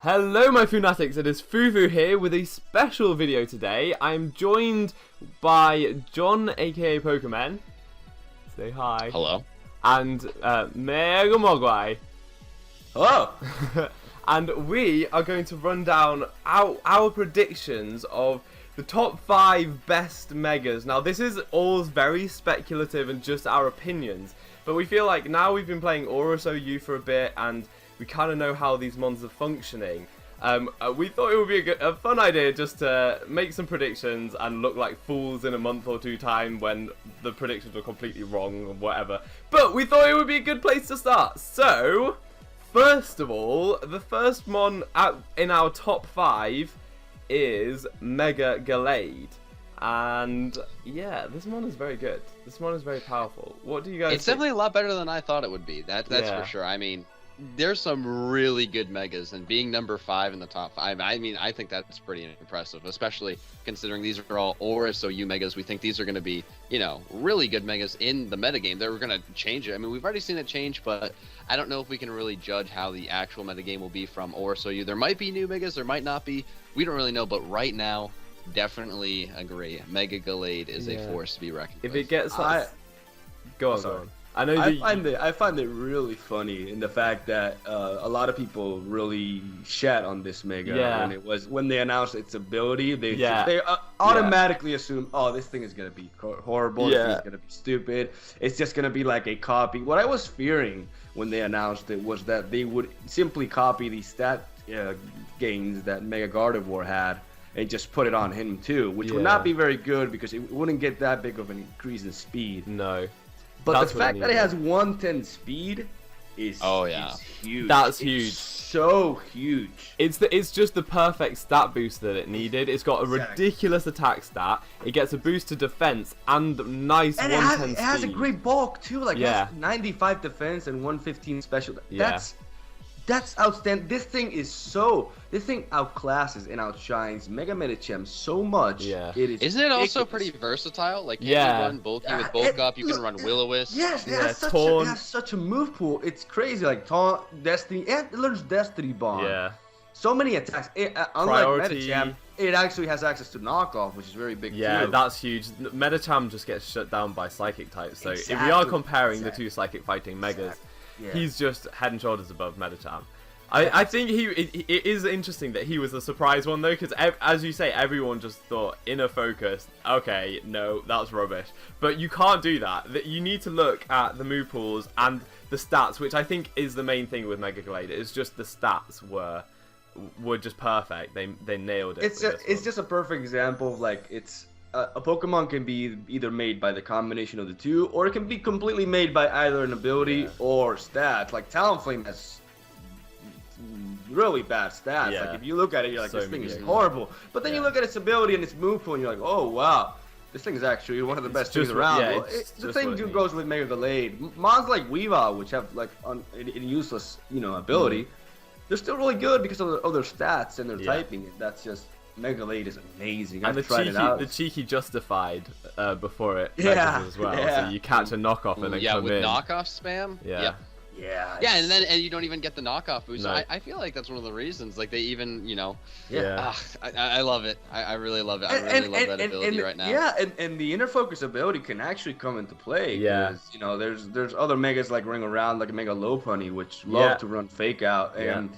Hello my Foonatics, it is Fufu here with a special video today. I'm joined by John aka Pokemon. Say hi. Hello. And MegaMogwai. Hello. And we are going to run down our predictions of the top 5 best Megas. Now this is all very speculative and just our opinions, but we feel like now we've been playing ORAS OU for a bit and we kind of know how these mons are functioning. We thought it would be a fun idea just to make some predictions and look like fools in a month or two time when the predictions were completely wrong or whatever. But we thought it would be a good place to start. So, first of all, the first mon in our top 5 is Mega Gallade. And yeah, this mon is very good. This mon is very powerful. What do you guys think? It's definitely a lot better than I thought it would be. That's for sure. I mean, there's some really good megas, and being number 5 in the top 5, I mean, I think that's pretty impressive, especially considering these are all ORAS OU megas. We think these are going to be, you know, really good megas in the metagame. They're going to change it. I mean, we've already seen it change, but I don't know if we can really judge how the actual metagame will be from ORAS OU. There might be new megas, there might not be. We don't really know, but right now, definitely agree. Mega Gallade is a force to be reckoned with. If it gets like... Go on. I find it really funny in the fact that a lot of people really shat on this mega when they announced its ability. They automatically assume, oh, this thing is gonna be horrible. This thing is gonna be stupid. It's just gonna be like a copy. What I was fearing when they announced it was that they would simply copy the stat gains that Mega Gardevoir had and just put it on him too, which would not be very good because it wouldn't get that big of an increase in speed. No. But the fact that it has 110 speed is huge. That's huge. It's so huge. It's just the perfect stat boost that it needed. It's got a ridiculous attack stat. It gets a boost to defense and nice 110 speed. It has a great bulk too. Like it has 95 defense and 115 special. That's outstanding. This thing outclasses and outshines Mega Medicham so much. Yeah. Isn't it also pretty versatile? Like, you can run bulky with bulk up, you can run Will-O-Wisp. Yes, it has such a move pool. It's crazy. Like Taunt, Destiny, and it learns Destiny Bomb. Yeah. So many attacks. Unlike Medicham, it actually has access to knockoff, which is very big too. Yeah, that's huge. Medicham just gets shut down by psychic types. So if we are comparing the two psychic fighting megas, he's just head and shoulders above Medicham. I think it is interesting that he was a surprise one though, because as you say, everyone just thought inner focus. Okay, no, that's rubbish. But you can't do that. You need to look at the move pools and the stats, which I think is the main thing with Mega Gallade. It's just the stats were just perfect. They nailed it. It's just a perfect example of like a Pokemon can be either made by the combination of the two, or it can be completely made by either an ability or stats. Like Talonflame has really bad stats. Like if you look at it, you're like, this thing is horrible. But then you look at its ability and its move pool, and you're like, oh wow, this thing is actually one of the best things around. The same goes with Mega Gallade. Mons like Weavile, which have like an useless, ability, they're still really good because of their stats and their typing. That's just Mega Gallade is amazing. And the cheeky justified before it as well. So you catch a knockoff and then come in. Yeah, with knockoff spam. Yeah, and you don't even get the knockoff boost. No. So I feel like that's one of the reasons. Like they even, I love it. I really love it. I really love that ability right now. Yeah, and the inner focus ability can actually come into play. Yeah. Because, there's other megas like Ring Around, like a Mega Lopunny, which love to run Fake Out, and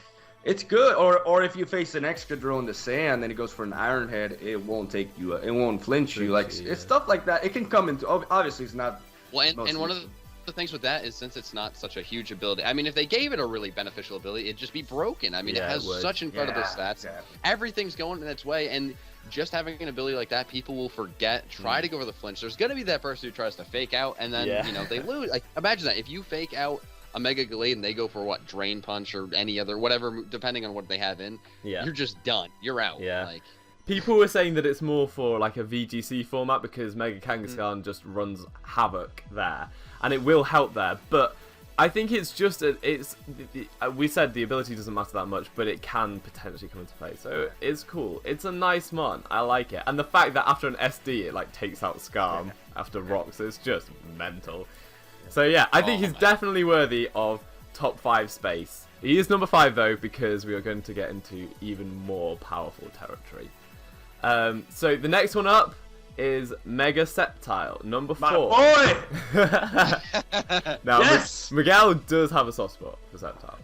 it's good. Or if you face an Excadrill in the sand, then it goes for an Iron Head, it won't take you. It won't flinch you. Like it's stuff like that. It can come into. Obviously, it's not. Well, and one of the things with that is, since it's not such a huge ability, I mean, if they gave it a really beneficial ability, it'd just be broken. I mean, it has such incredible stats. Everything's going in its way, and just having an ability like that, people will forget, try to go for the flinch. There's going to be that person who tries to fake out, and then, they lose. Like, imagine that. If you fake out a Mega Gallade and they go for, Drain Punch or any other, whatever, depending on what they have in, you're just done. You're out. Yeah. Like, people were saying that it's more for like a VGC format because Mega Kangaskhan just runs havoc there, and it will help there. But I think it's just we said the ability doesn't matter that much, but it can potentially come into play. So it's cool. It's a nice mon. I like it, and the fact that after an SD it like takes out Scarm after rocks is just mental. So yeah, I think he's definitely worthy of top 5 space. He is number 5 though, because we are going to get into even more powerful territory. So the next one up is Mega Sceptile, number 4. My boy! Now, Yes! Miguel does have a soft spot for Sceptile.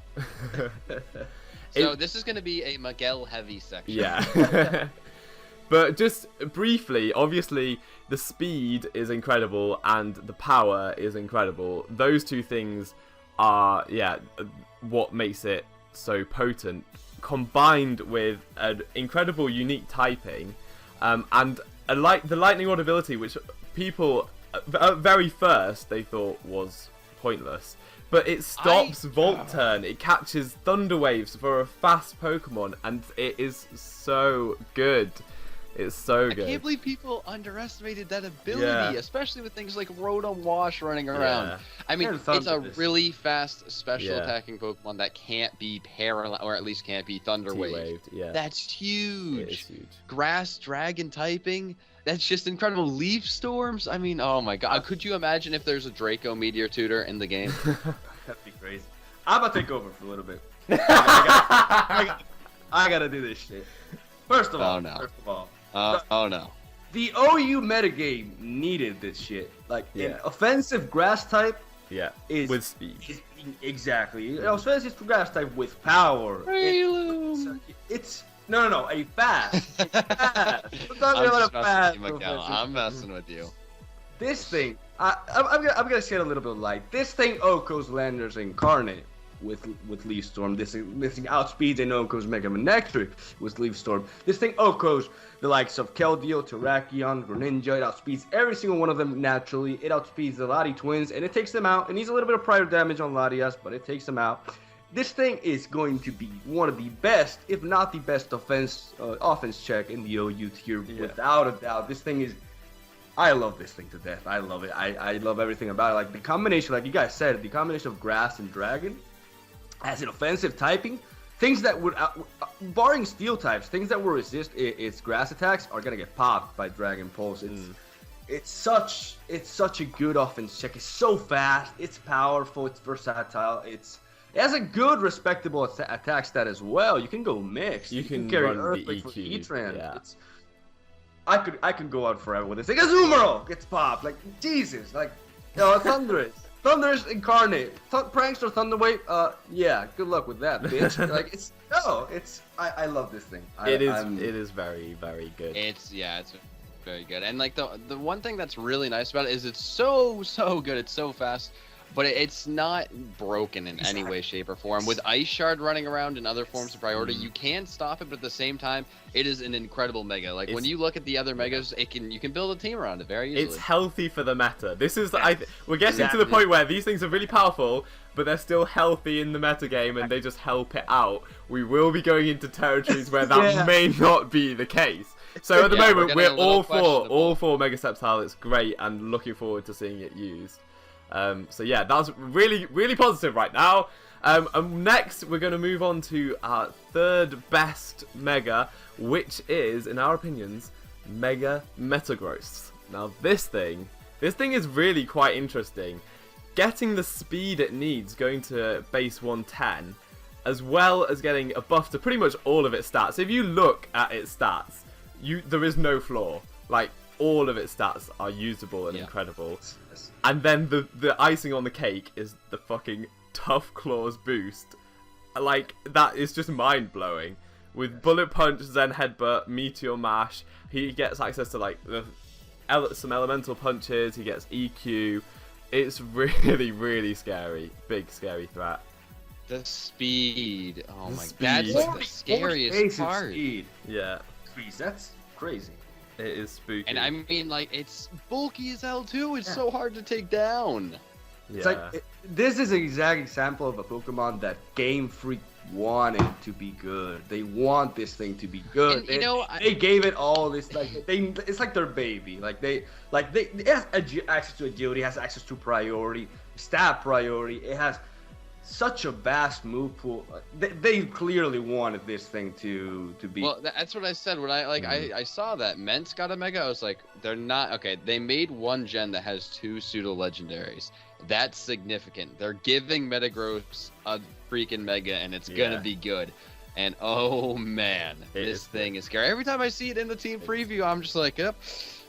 So this is going to be a Miguel heavy section. Yeah. But just briefly, obviously, the speed is incredible and the power is incredible. Those two things are, what makes it so potent, combined with an incredible unique typing, and the lightning rod ability, which people at very first they thought was pointless. But it stops Volt Turn, it catches Thunder Waves for a fast Pokemon, and it is so good. It's so good. I can't believe people underestimated that ability, especially with things like Rotom Wash running around. Yeah. I mean, it's a really fast special attacking Pokemon that can't be paralyzed, or at least can't be Thunder Waved. Yeah. That's huge. It is huge. Grass Dragon typing. That's just incredible. Leaf Storms. I mean, oh my god. Could you imagine if there's a Draco Meteor Tutor in the game? That'd be crazy. I'm gonna take over for a little bit. I gotta do this shit. First of all, oh no. The OU metagame needed this shit. Like, an offensive grass type is with speed. Exactly. Offensive grass type with power. It's no, a fast. We're talking about a fast. I'm messing with you. This thing, I'm gonna shed a little bit of light. This thing Oko's Landers Incarnate with Leaf Storm. This thing outspeeds an Oko's Mega Manectric with Leaf Storm. This thing Oko's the likes of Keldeo, Terrakion, Greninja. It outspeeds every single one of them naturally. It outspeeds the Lati twins, and it takes them out. It needs a little bit of prior damage on Latias, but it takes them out. This thing is going to be one of the best, if not the best, offense check in the OU tier, without a doubt. This thing is, I love this thing to death. I love it. I love everything about it. Like the combination, like you guys said, the combination of grass and dragon as an offensive typing, things that would, barring steel types, things that will resist its grass attacks are gonna get popped by Dragon Pulse. It's such a good offense check. It's so fast. It's powerful. It's versatile. It has a good, respectable attack stat as well. You can go mixed. You can carry Earthquake for E-Trans. Yeah. I could go on forever with this. Like Azumarill gets popped. Like Jesus. Like Thundurus Incarnate. Prankster Thunderwave. Yeah. Good luck with that, bitch. Like I love this thing. It is very, very good. It's very good. And like the one thing that's really nice about it is it's so good. It's so fast. But it's not broken in any way, shape, or form. With Ice Shard running around and other forms of priority, you can stop it, but at the same time, it is an incredible mega. Like, when you look at the other megas, you can build a team around it very easily. It's healthy for the meta. This is, we're getting to the point where these things are really powerful, but they're still healthy in the meta game, and they just help it out. We will be going into territories where that may not be the case. So at the moment, we're all for Mega Sceptile. It's great, and looking forward to seeing it used. So yeah, that's really, really positive right now. And next, we're going to move on to our third best Mega, which is, in our opinions, Mega Metagross. Now this thing is really quite interesting. Getting the speed it needs, going to base 110, as well as getting a buff to pretty much all of its stats. If you look at its stats, there is no flaw. Like, all of its stats are usable and incredible. And then the icing on the cake is the fucking Tough Claws boost. Like, that is just mind-blowing. With Bullet Punch, Zen Headbutt, Meteor Mash, he gets access to, like, some elemental punches, he gets EQ. It's really, really scary. Big, scary threat. The speed. Oh my god. That's like the scariest part. Speed. Yeah. That's crazy. It is spooky. And I mean, like, it's bulky as hell too. It's so hard to take down. Yeah. It's like this is an exact example of a Pokemon that Game Freak wanted to be good. They want this thing to be good. And, they gave it all this, like, it's like their baby. It has access to agility, it has access to priority, stat priority. It has such a vast move pool. They clearly wanted this thing to be. Well, that's what I said when I saw that Ment's got a Mega. I was like, they're not okay. They made one gen that has 2 pseudo legendaries. That's significant. They're giving Metagross a freaking Mega, and it's gonna be good. And oh man, this thing is scary. Every time I see it in the team preview, I'm just like, yep.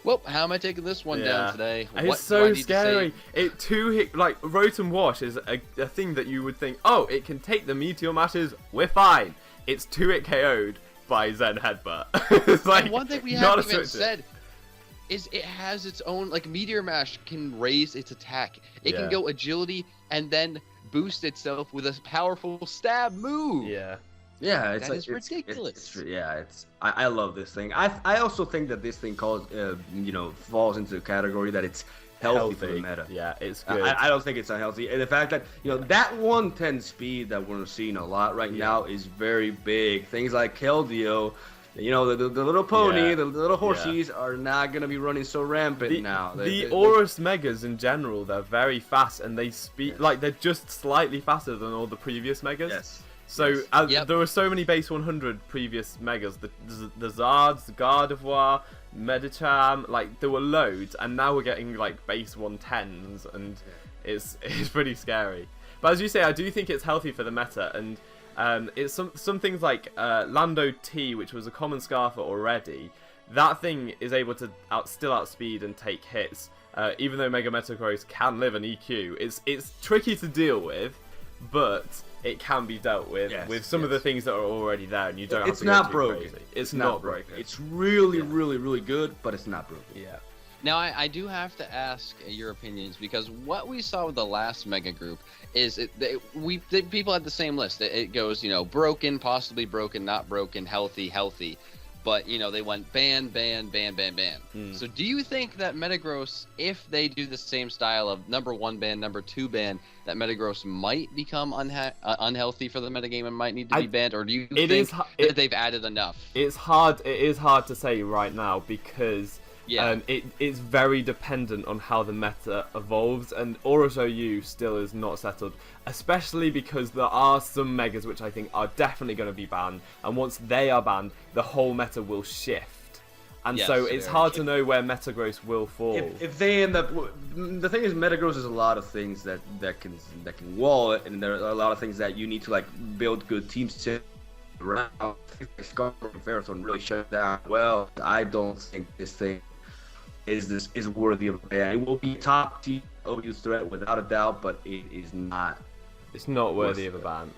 Well, how am I taking this one down today? It's so scary. It two-hit, like, Rotom Wash is a thing that you would think, oh, it can take the Meteor Mashes, we're fine. It's 2-hit KO'd by Zen Headbutt. It's like, and one thing we haven't even said is it has its own, like, Meteor Mash can raise its attack. It can go agility and then boost itself with a powerful stab move. Yeah, it's ridiculous. I love this thing. I also think that this thing falls into the category that it's healthy for the meta. Yeah, it's good. I don't think it's unhealthy. And the fact that that 110 speed that we're seeing a lot right now is very big. Things like Keldeo, the little pony, the little horsies are not gonna be running so rampant now. The ORAS Megas in general, they're very fast and they speed like they're just slightly faster than all the previous Megas. Yes. So there were so many base 100 previous Megas, the Zards, the Gardevoir, Medicham, like there were loads, and now we're getting like base 110s, and it's pretty scary. But as you say, I do think it's healthy for the meta, and it's some things like Lando T, which was a common Scarfer already. That thing is able to still outspeed and take hits, even though Mega Metagross can live an EQ. It's tricky to deal with, but it can be dealt with some of the things that are already there, and you don't have to go too crazy. It's not broken. It's really, really, really good, but it's not broken. Yeah. Now, I do have to ask your opinions, because what we saw with the last Mega Group is people had the same list. It goes, broken, possibly broken, not broken, healthy, healthy. But, they went ban, ban, ban, ban, ban. So do you think that Metagross, if they do the same style of number 1 ban, number 2 ban, that Metagross might become unhealthy for the metagame and might need to be banned? Or do you think that they've added enough? It is hard to say right now, because it's very dependent on how the meta evolves, and ORAS OU still is not settled, especially because there are some Megas which I think are definitely going to be banned, and once they are banned, the whole meta will shift. And so it's hard to know where Metagross will fall. If they end up, the thing is, Metagross is a lot of things that can wall it, and there are a lot of things that you need to like build good teams to around. Scarf and Ferrothorn really shut down. Well, I don't think this thing is worthy of a ban. It will be top tier OU threat without a doubt, but it is not. It's not worthy of a ban.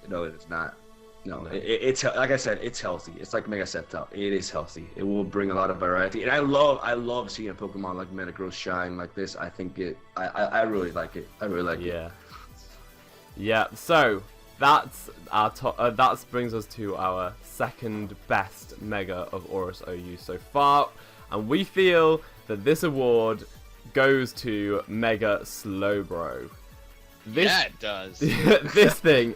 No, it is not. No, it's like I said, it's healthy. It's like Mega Sceptile. It is healthy. It will bring a lot of variety, and I love seeing a Pokemon like Metagross shine like this. I think I really like it. I really like it. Yeah. So that's our top. That brings us to our second best Mega of ORAS OU so far. And we feel that this award goes to Mega Slowbro. It does. this thing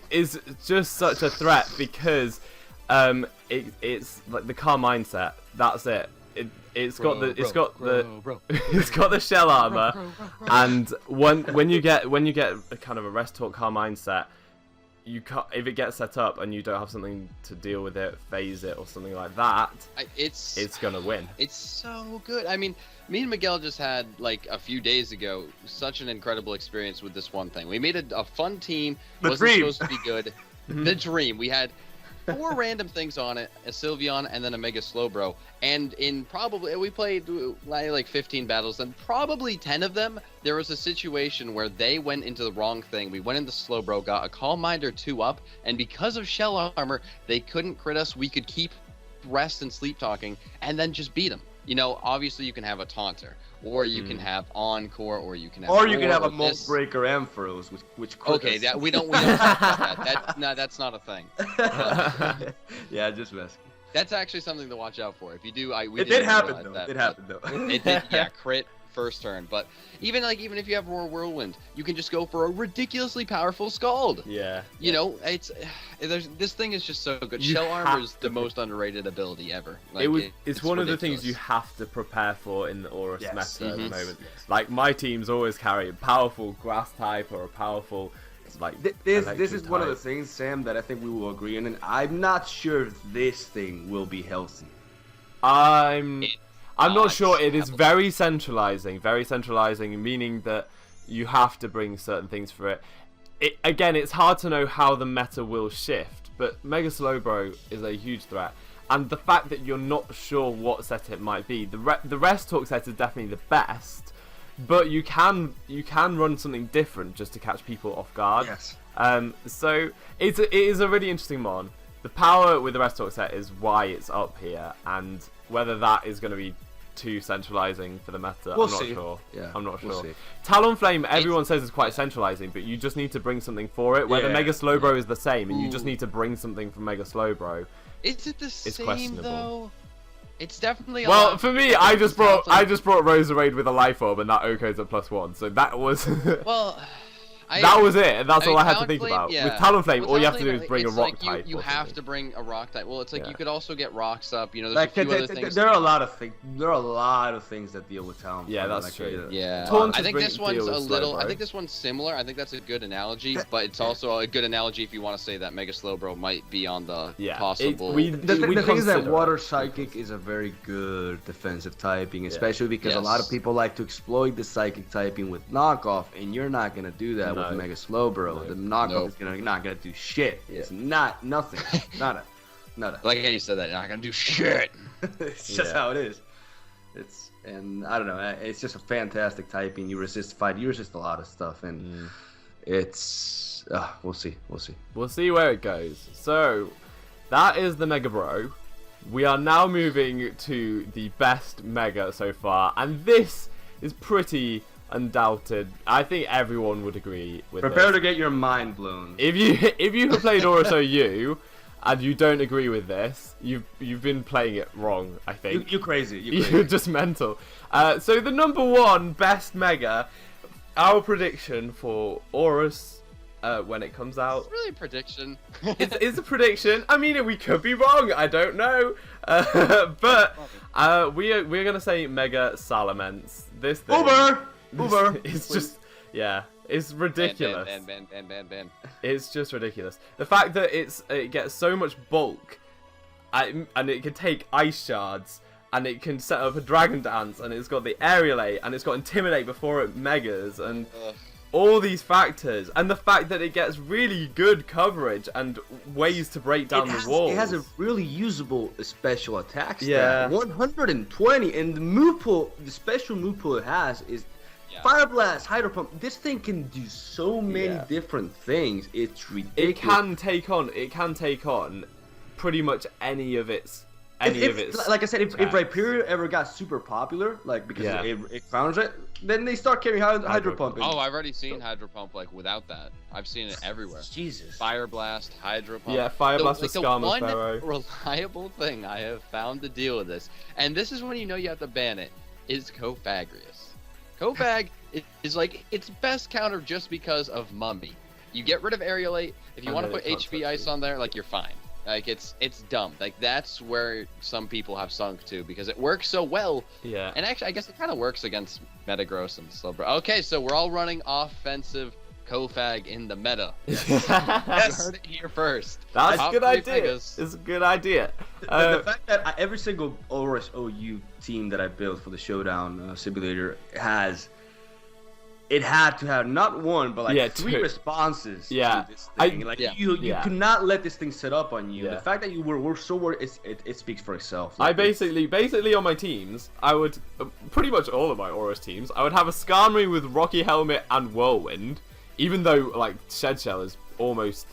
is just such a threat, because it's like the car mindset. That's it. It's got the shell armor, and when you get a kind of a rest talk car mindset, you can't, if it gets set up and you don't have something to deal with it, phase it or something like that, it's gonna win. It's so good. I mean, me and Miguel just had like a few days ago such an incredible experience with this one thing. We made a fun team. Wasn't supposed to be good. The dream. We had 4 random things on it, a Sylveon and then a Mega Slowbro, and we played like 15 battles, and probably 10 of them there was a situation where they went into the wrong thing. We went into Slowbro, got a Calm Mind or 2 up, and because of shell armor they couldn't crit us. We could keep rest and sleep talking and then just beat them. Obviously you can have a Taunter, or you can have Encore, or you can have a Molt Breaker Ampharos, which okay, that we don't talk about that. That's not a thing. Yeah, just messing. That's actually something to watch out for. If you do, it did happen though. It happened though. It did, yeah, crit first turn. But even if you have Roar Whirlwind, you can just go for a ridiculously powerful Scald. Yeah. This thing is just so good. Shell Armor is the most underrated ability ever. It's one of the things you have to prepare for in the ORAS meta at the moment. Like, my teams always carry a powerful Grass type or a powerful this is one of the things, Sam, that I think we will agree on, and I'm not sure if this thing will be healthy. I'm not sure. It is very centralizing, meaning that you have to bring certain things for it. Again, it's hard to know how the meta will shift, but Mega Slowbro is a huge threat. And the fact that you're not sure what set it might be, the rest talk set is definitely the best, but you can run something different just to catch people off guard. Yes. So it is a really interesting mon. The power with the rest talk set is why it's up here, and whether that is going to be too centralizing for the meta, I'm not sure. Yeah, I'm not sure. We'll see. Talonflame, everyone says is quite centralizing, but you just need to bring something for it. Whether Mega Slowbro is the same, and you just need to bring something from Mega Slowbro. Is it the same questionable. though? It's definitely. Well, for me, I just brought Roserade with a life orb, and that OK's at +1, so that was. Well. That was it, and that's all I had to think about. Yeah. With Talonflame, all you have to do is Talonflame, bring a rock like type. You have to bring a rock type. Well, it's like you could also get rocks up. You know, there's Like, a few other things. there are a lot of things. There are a lot of things that deal with Talonflame. Yeah, that's true. Yeah, Taunt I think this one's deal a with little. Slowbro. I think this one's similar. I think that's a good analogy, but it's also a good analogy if you want to say that Mega Slowbro might be on the possible. The thing is that consider Water it. Psychic is a very good defensive typing, especially because a lot of people like to exploit the Psychic typing with knockoff, and you're not gonna do that with Mega Slowbro. The knockoff is not gonna do shit. It's nothing. Nada. Like how you said that, you're not gonna do shit. It's just how it is. And I don't know. It's just a fantastic typing. You resist fight. You resist a lot of stuff, and it's. We'll see. We'll see where it goes. So that is the Mega Bro. We are now moving to the best Mega so far, and this is pretty undoubted. I think everyone would agree with Prepare this. to get your mind blown. If you have played ORAS OU and you don't agree with this, you've been playing it wrong. I think You're crazy. you're just mental. So the number one best Mega, our prediction for ORAS when it comes out. It's really a prediction. It's a prediction. I mean, we could be wrong. I don't know. But we're gonna say Mega Salamence. This thing. Uber. It's just, it's ridiculous. Ban. It's just ridiculous. The fact that it gets so much bulk, and it can take ice shards, and it can set up a dragon dance, and it's got the aerialate, and it's got intimidate before it megas, and all these factors, and the fact that it gets really good coverage and ways to break down the walls. It has a really usable special attack stat. 120, and the move pool, the special move pool it has is Fire Blast, Hydro Pump. This thing can do so many different things. It's ridiculous. It can take on pretty much any of its. Like I said, if Rhyperior ever got super popular, like because it found it, then they start carrying Hydro Pump. Oh, I've already seen Hydro Pump like without that. I've seen it everywhere. Jesus. Fire Blast, Hydro Pump. Yeah, Fire Blast with Skarmory. The one reliable thing I have found to deal with this, and this is when you know you have to ban it, is Cofagrius. Cofag is like its best counter just because of Mummy. You get rid of Aerialate. If you want to put HP Ice on there, like you're fine. Like it's dumb. Like that's where some people have sunk to because it works so well. Yeah. And actually, I guess it kind of works against Metagross and Slowbro. Okay, so we're all running offensive Cofag in the meta. Yes. You heard it here first. That's a good idea. It's a good idea. The fact that every single ORAS OU team that I built for the Showdown simulator it had to have not one but like 3 responses to this thing. You could not let this thing set up on you. The fact that you were so worried, it speaks for itself. Like, I basically on my teams, I would pretty much all of my ORAS teams, I would have a Skarmory with Rocky Helmet and Whirlwind, even though like Shed Shell is almost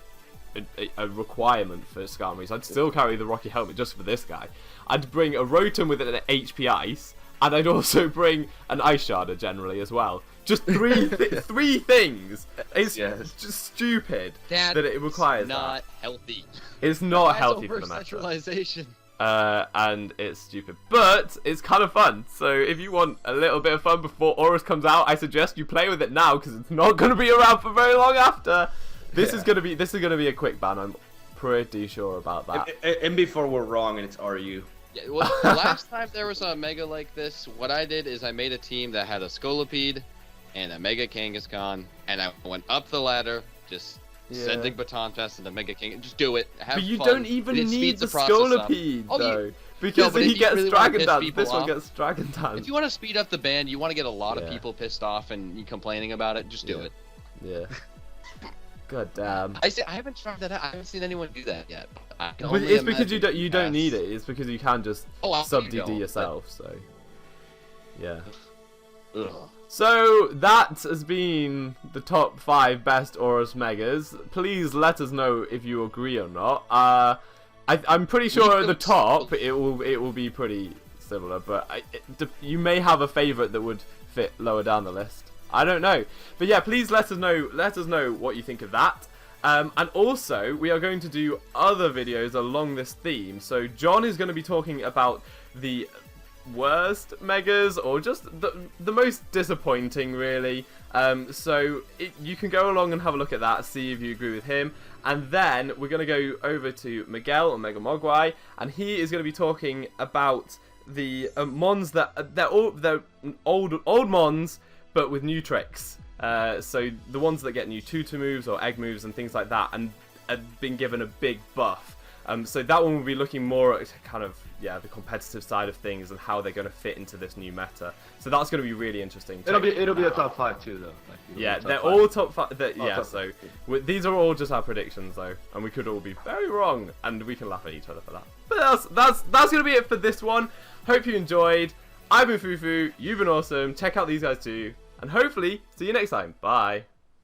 a requirement for Skarmory, so I'd still carry the Rocky Helmet just for this guy. I'd bring a Rotom with an HP Ice, and I'd also bring an Ice Sharder generally as well. Just three things. It's just stupid that it requires not healthy. It's not healthy for the meta. And it's stupid, but it's kind of fun. So if you want a little bit of fun before ORAS comes out, I suggest you play with it now because it's not going to be around for very long after. This is going to be a quick ban. I'm pretty sure about that. And before we're wrong, and it's RU. Yeah, well, the last time there was a Mega like this, what I did is I made a team that had a Scolipede and a Mega Kangaskhan, and I went up the ladder, just sending Baton Fest into Mega King. Just do it. Have but you fun. don't even need the Scolipede, though. Because he gets really Dragon Dance. This one gets Dragon Dance. If you want to speed up the band, you want to get a lot of people pissed off and complaining about it, just do it. Yeah. God damn. I haven't tried that out. I haven't seen anyone do that yet. But it's because you don't need it. It's because you can just sub DD yourself. So yeah. Ugh. So that has been the top 5 best ORAS megas. Please let us know if you agree or not. I'm pretty sure at the top it will be pretty similar, but you may have a favorite that would fit lower down the list. I don't know, but yeah, please let us know. Let us know what you think of that. And also, we are going to do other videos along this theme. So John is going to be talking about the worst megas, or just the most disappointing, really. So you can go along and have a look at that, see if you agree with him. And then we're going to go over to Miguel or MegaMogwai, and he is going to be talking about the mons that they're old mons, but with new tricks. So the ones that get new tutor moves or egg moves and things like that, and have been given a big buff. So that one will be looking more at kind of the competitive side of things and how they're going to fit into this new meta. So that's going to be really interesting. It'll be a top 5 too, though. They're all top 5. So these are all just our predictions, though, and we could all be very wrong, and we can laugh at each other for that. But that's going to be it for this one. Hope you enjoyed. I've been Fufu. You've been awesome. Check out these guys too, and hopefully see you next time. Bye.